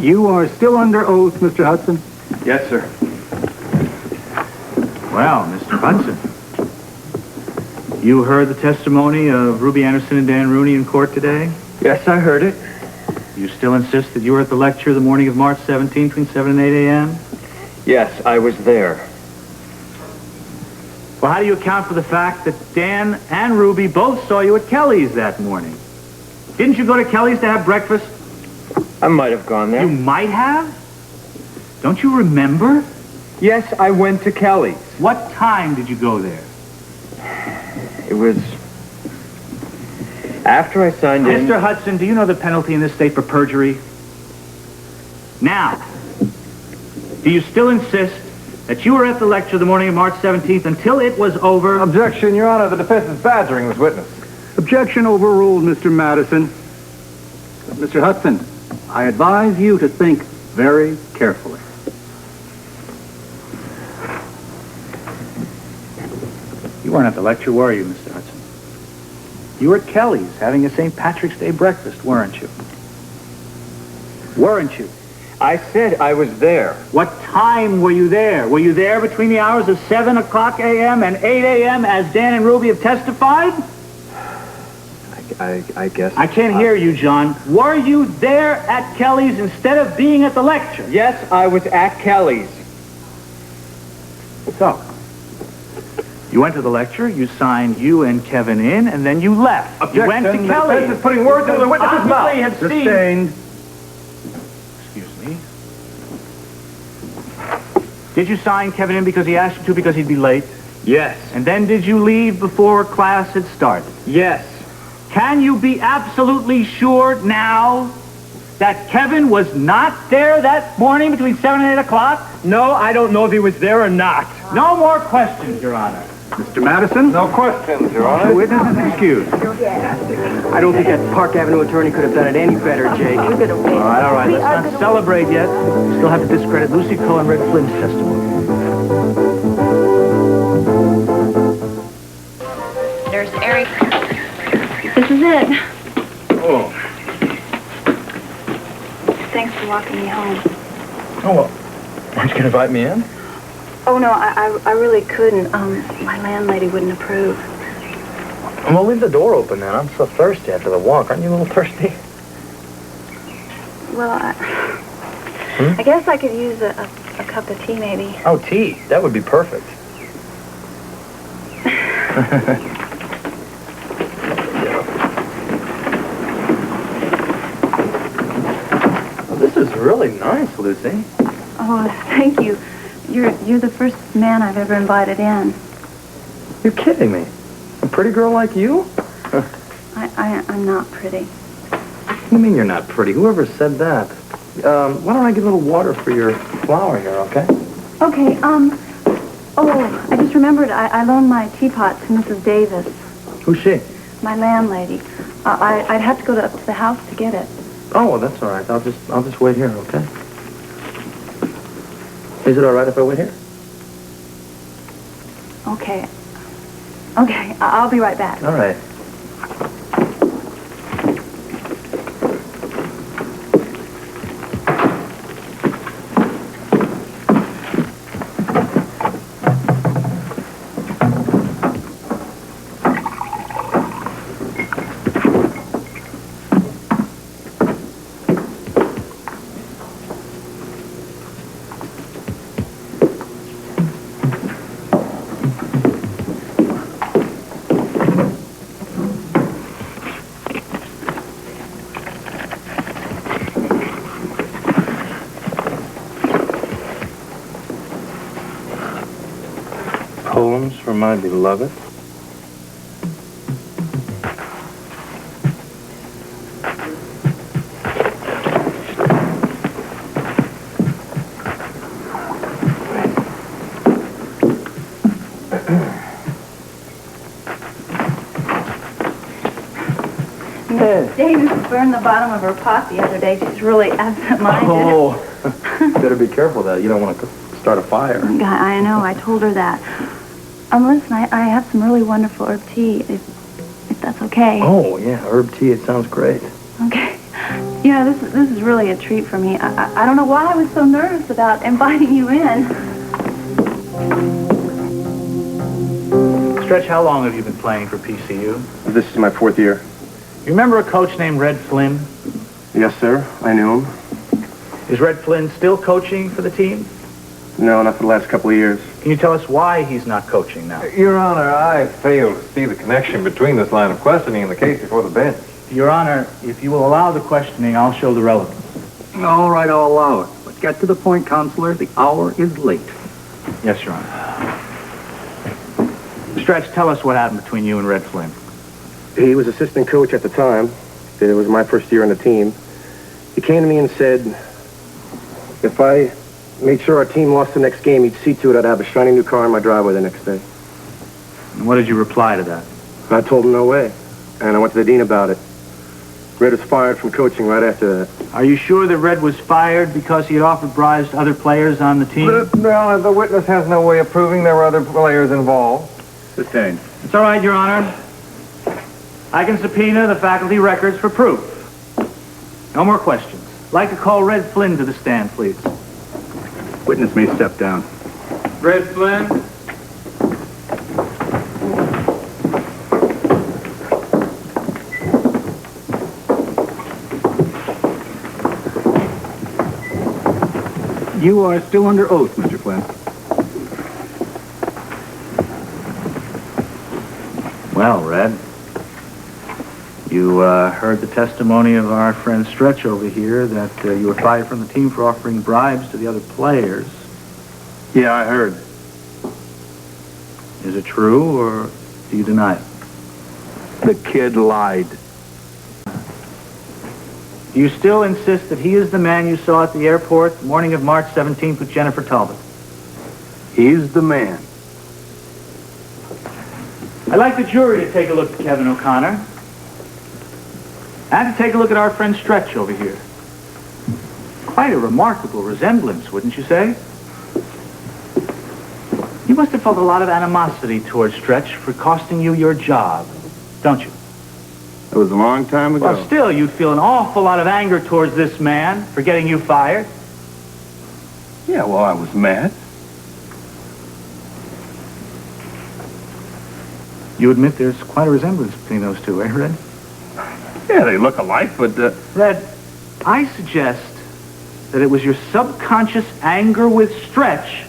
You are still under oath, Mr. Hudson? Yes, sir. Well, Mr. Hudson, you heard the testimony of Ruby Anderson and Dan Rooney in court today? Yes, I heard it. You still insist that you were at the lecture the morning of March 17th between 7 and 8 a.m.? Yes, I was there. Well, how do you account for the fact that Dan and Ruby both saw you at Kelly's that morning? Didn't you go to Kelly's to have breakfast? I might have gone there. You might have? Don't you remember? Yes, I went to Kelly's. What time did you go there? It was after I signed in. Mr. Hudson, do you know the penalty in this state for perjury? Now, do you still insist that you were at the lecture the morning of March 17th until it was over? Objection, Your Honor. The defense is badgering this witness. Objection overruled, Mr. Madison. Mr. Hudson, I advise you to think very carefully. You weren't at the lecture, were you, Mr. Hudson? You were at Kelly's having a St. Patrick's Day breakfast, weren't you? Weren't you? I said I was there. What time were you there? Were you there between the hours of 7 o'clock a.m. and 8 a.m. as Dan and Ruby have testified? I guess. I can't hear you, John. Were you there at Kelly's instead of being at the lecture? Yes, I was at Kelly's. So, you went to the lecture, you signed you and Kevin in, and then you left. Objection. You went to The Kelly's. defense is putting words into the witness's mouth. Have seen... Sustained. Excuse me. Did you sign Kevin in because he asked you to because he'd be late? Yes. And then did you leave before class had started? Yes. Can you be absolutely sure now that Kevin was not there that morning between 7 and 8 o'clock? No, I don't know if he was there or not. No more questions, Your Honor. Mr. Madison? No questions, Your Honor. The witness is excused. I don't think that Park Avenue attorney could have done it any better, Jake. All right. Let's not celebrate yet. We still have to discredit Lucy Coe and Red Flynn's testimony. Nurse Eric. This is it. Oh. Thanks for walking me home. Oh, well, aren't you going to invite me in? Oh, no, I really couldn't. My landlady wouldn't approve. Well, leave the door open then. I'm so thirsty after the walk. Aren't you a little thirsty? Well, I guess I could use a cup of tea, maybe. Oh, tea. That would be perfect. This is really nice, Lucy. Oh, thank you. You're the first man I've ever invited in. You're kidding me. A pretty girl like you? I'm not pretty. What do you mean you're not pretty? Whoever said that? Why don't I get a little water for your flower here, okay? Okay, oh, I just remembered I loaned my teapot to Mrs. Davis, Who's she? my landlady. I'd have to go up to the house to get it. Oh, well, that's all right. I'll just wait here, okay? Is it all right if I wait here? Okay. Okay, I'll be right back. All right. Poems for my beloved. Mrs. Davis burned the bottom of her pot the other day. She's really absent-minded. Oh, better be careful that you don't want to start a fire. I know, I told her that. Listen, I have some really wonderful herb tea, if that's okay. Oh, yeah, herb tea, it sounds great. Okay. You know, this is really a treat for me. I don't know why I was so nervous about inviting you in. Stretch, how long have you been playing for PCU? This is my 4th year. You remember a coach named Red Flynn? Yes, sir. I knew him. Is Red Flynn still coaching for the team? No, not for the last couple of years. Can you tell us why he's not coaching now? Your Honor, I fail to see the connection between this line of questioning and the case before the bench. Your Honor, if you will allow the questioning, I'll show the relevance. All right, I'll allow it. But get to the point, Counselor. The hour is late. Yes, Your Honor. Stretch, tell us what happened between you and Red Flynn. He was assistant coach at the time. It was my first year on the team. He came to me and said, if I made sure our team lost the next game, he'd see to it I'd have a shiny new car in my driveway the next day. And what did you reply to that? I told him no way, and I went to the dean about it. Red was fired from coaching right after that. Are you sure that Red was fired because he had offered bribes to other players on the team? Your Honor, the witness has no way of proving there were other players involved. Sustained. It's all right, Your Honor. I can subpoena the faculty records for proof. No more questions. I'd like to call Red Flynn to the stand, please. Witness may step down. Red Flynn. You are still under oath, Mr. Flynn. Well, Red, you heard the testimony of our friend Stretch over here that you were fired from the team for offering bribes to the other players. Yeah, I heard. Is it true, or do you deny it? The kid lied. Do you still insist that he is the man you saw at the airport the morning of March 17th with Jennifer Talbot? He's the man. I'd like the jury to take a look at Kevin O'Connor. And to take a look at our friend Stretch over here. Quite a remarkable resemblance, wouldn't you say? You must have felt a lot of animosity towards Stretch for costing you your job, don't you? That was a long time ago. Well, still, you'd feel an awful lot of anger towards this man for getting you fired. Yeah, well, I was mad. You admit there's quite a resemblance between those two, eh, Red? Yeah, they look alike, but, Red, I suggest that it was your subconscious anger with Stretch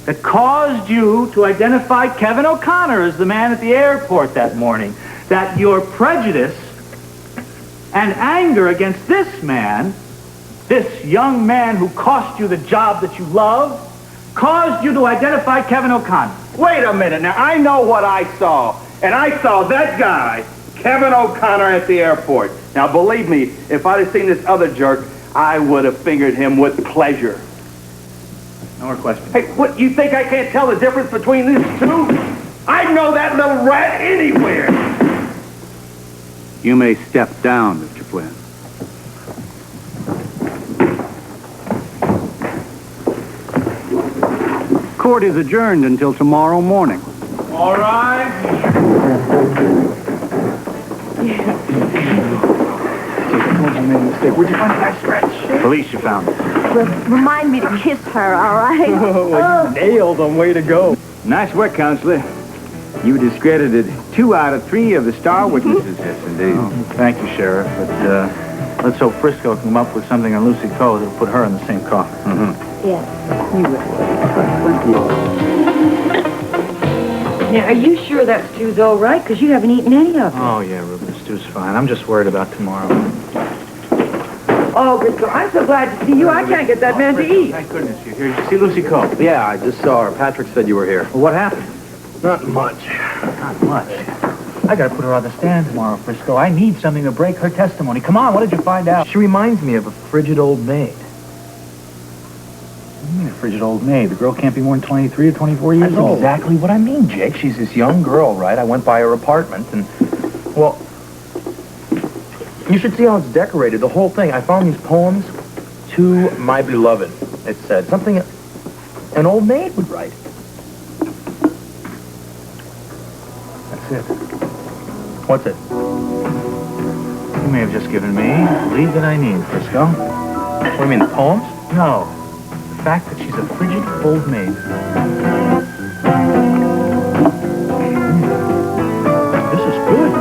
that caused you to identify Kevin O'Connor as the man at the airport that morning. That your prejudice and anger against this man, this young man who cost you the job that you love, caused you to identify Kevin O'Connor. Wait a minute. Now, I know what I saw. And I saw that guy, Kevin O'Connor, at the airport. Now, believe me, if I'd have seen this other jerk, I would have fingered him with pleasure. No more questions. Hey, what, you think I can't tell the difference between these two? I'd know that little rat anywhere. you may step down, Mr. Flynn. Court is adjourned until tomorrow morning. All right. Where'd you find that Stretch? Felicia found it. Remind me to kiss her, all right? Oh, nailed him. Way to go. Nice work, Counselor. You discredited 2 out of 3 of the star witnesses. Yes, indeed. Oh, thank you, Sheriff. But let's hope Frisco can come up with something on Lucy Coe that'll put her in the same coffin. Mm-hmm. Yes. Now, are you sure that stew's all right? Because you haven't eaten any of it. Oh, yeah, Ruben, the stew's fine. I'm just worried about tomorrow. Oh, Frisco, I'm so glad to see you. I can't get that man to eat. Thank goodness you're here. Did you see Lucy Coe? Yeah, I just saw her. Patrick said you were here. Well, what happened? Not much. Not much. I gotta put her on the stand tomorrow, Frisco. I need something to break her testimony. Come on, what did you find out? She reminds me of a frigid old maid. What do you mean, a frigid old maid? The girl can't be more than 23 or 24 years That's old. exactly what I mean, Jake. She's this young girl, right? I went by her apartment and, well, you should see how it's decorated, the whole thing. I found these poems, "To My Beloved," it said. Something an old maid would write. That's it. What's it? you may have just given me the lead that I need, Frisco. What do you mean, the poems? No, the fact that she's a frigid old maid. This is good.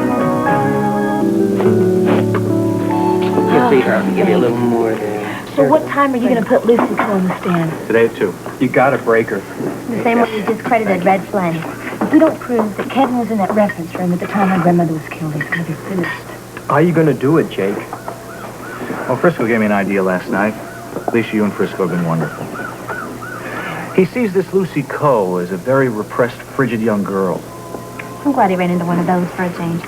Give me a little more there. So what time are you going to put Lucy on the stand? Today at 2. You gotta break her. The same way you discredited Red Flynn. If we don't prove that Kevin was in that reference room at the time my grandmother was killed, he's going to be finished. How are you gonna do it, Jake? Well, Frisco gave me an idea last night. Felicia, you and Frisco have been wonderful. He sees this Lucy Coe as a very repressed, frigid young girl. I'm glad he ran into one of those for a change.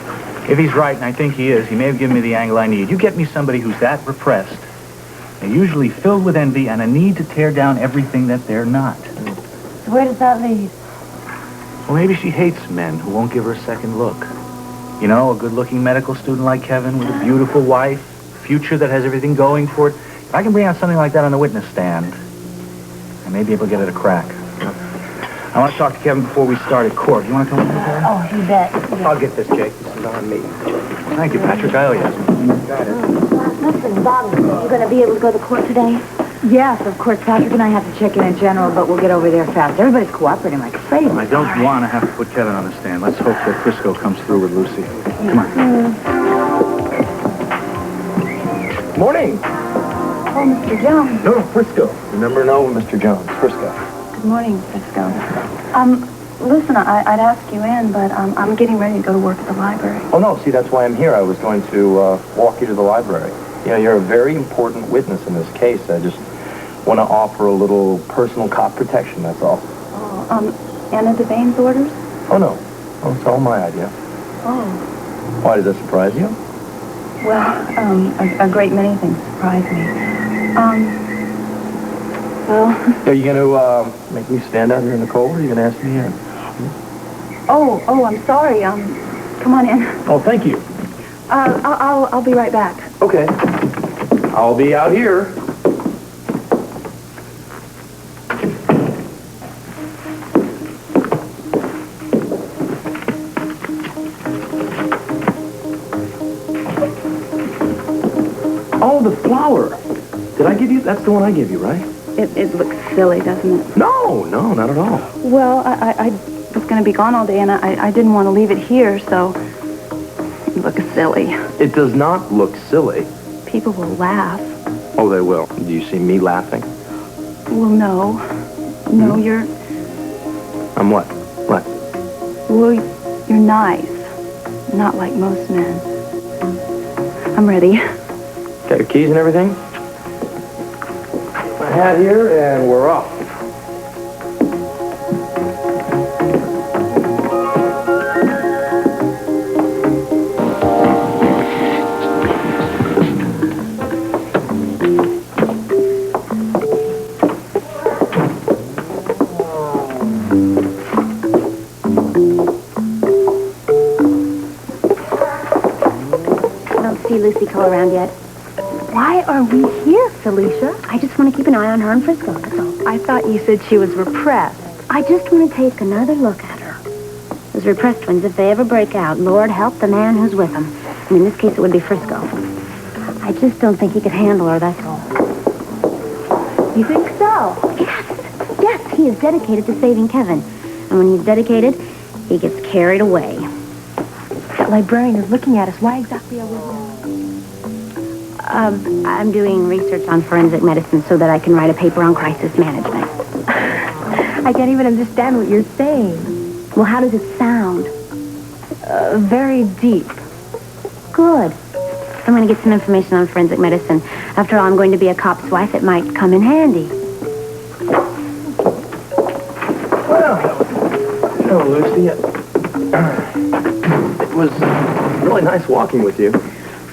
If he's right, and I think he is, he may have given me the angle I need. You get me somebody who's that repressed. They're usually filled with envy and a need to tear down everything that they're not. So where does that lead? Well, maybe she hates men who won't give her a second look. You know, a good-looking medical student like Kevin with a beautiful wife, a future that has everything going for it. If I can bring out something like that on the witness stand, I may be able to get it a crack. I want to talk to Kevin before we start at court. You want to come with me, Hilary? Oh, you bet. I'll get this, Jake. This is on me. Thank you, Patrick. I owe you. Listen, Bob, you going to be able to go to court today? Yes, of course. Patrick and I have to check in general, but we'll get over there fast. Everybody's cooperating like crazy. I don't want to have to put Kevin on the stand. Let's hope that Frisco comes through with Lucy. Come on. Morning. Oh, Mr. Jones. No, Frisco. Remember, no, Mr. Jones. Frisco. Good morning, Frisco. Listen, I'd ask you in, but I'm getting ready to go to work at the library. Oh, no, see, that's why I'm here. I was going to walk you to the library. You know, you're a very important witness in this case. I just want to offer a little personal cop protection, that's all. Oh, Anna Devane's orders? Oh, no. Oh, it's all my idea. Oh. Why, does that surprise you? Well, a great many things surprise me. Well... Are you going to make me stand out here in the cold, or are you going to ask me in? Oh, I'm sorry. Come on in. Oh, thank you. I'll be right back. Okay. I'll be out here. Oh, the flower. Did I give you? That's the one I gave you, right? It looks silly, doesn't it? No, not at all. Well, I was going to be gone all day, and I didn't want to leave it here, so it looks silly. It does not look silly. People will laugh. Oh, they will. Do you see me laughing? Well, no. No, you're... I'm what? What? Well, you're nice. Not like most men. I'm ready. Got your keys and everything? My hat here, and we're off. Lucy Coe around yet? Why are we here, Felicia? I just want to keep an eye on her in Frisco, that's all. I thought you said she was repressed. I just want to take another look at her. Those repressed ones, if they ever break out, Lord help the man who's with them. And in this case, it would be Frisco. I just don't think he could handle her, that's all. You think so? Yes, he is dedicated to saving Kevin. And when he's dedicated, he gets carried away. That librarian is looking at us. Why exactly are we here? I'm doing research on forensic medicine so that I can write a paper on crisis management. I can't even understand what you're saying. Well, how does it sound? Very deep. Good. I'm going to get some information on forensic medicine. After all, I'm going to be a cop's wife. It might come in handy. Well, hello, Lucy. It was really nice walking with you.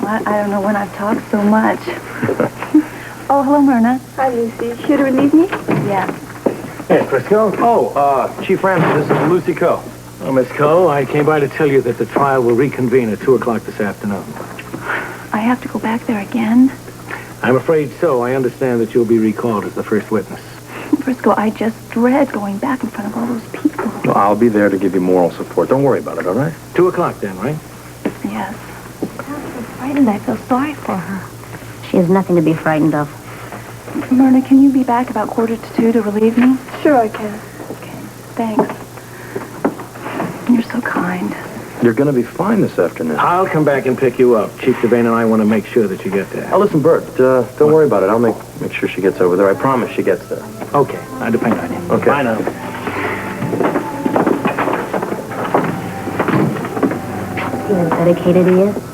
Well, I don't know when I've talked so much. Oh, hello, Myrna. Hi, Lucy. Here to relieve me? Yeah. Hey, Frisco. Oh, Chief Ramsey, this is Lucy Coe. Oh, Miss Coe, I came by to tell you that the trial will reconvene at 2 o'clock this afternoon. I have to go back there again? I'm afraid so. I understand that you'll be recalled as the first witness. Frisco, I just dread going back in front of all those people. Well, I'll be there to give you moral support. Don't worry about it, all right? 2 o'clock then, right? Yes. Frightened, I feel sorry for her. She has nothing to be frightened of. Myrna, can you be back about 1:45 to relieve me? Sure I can. Okay, thanks. You're so kind. You're going to be fine this afternoon. I'll come back and pick you up. Chief Devane and I want to make sure that you get there. Now, listen, Bert, don't worry about it. I'll make sure she gets over there. I promise she gets there. Okay, I depend on you. Okay. Bye now. See how dedicated he is?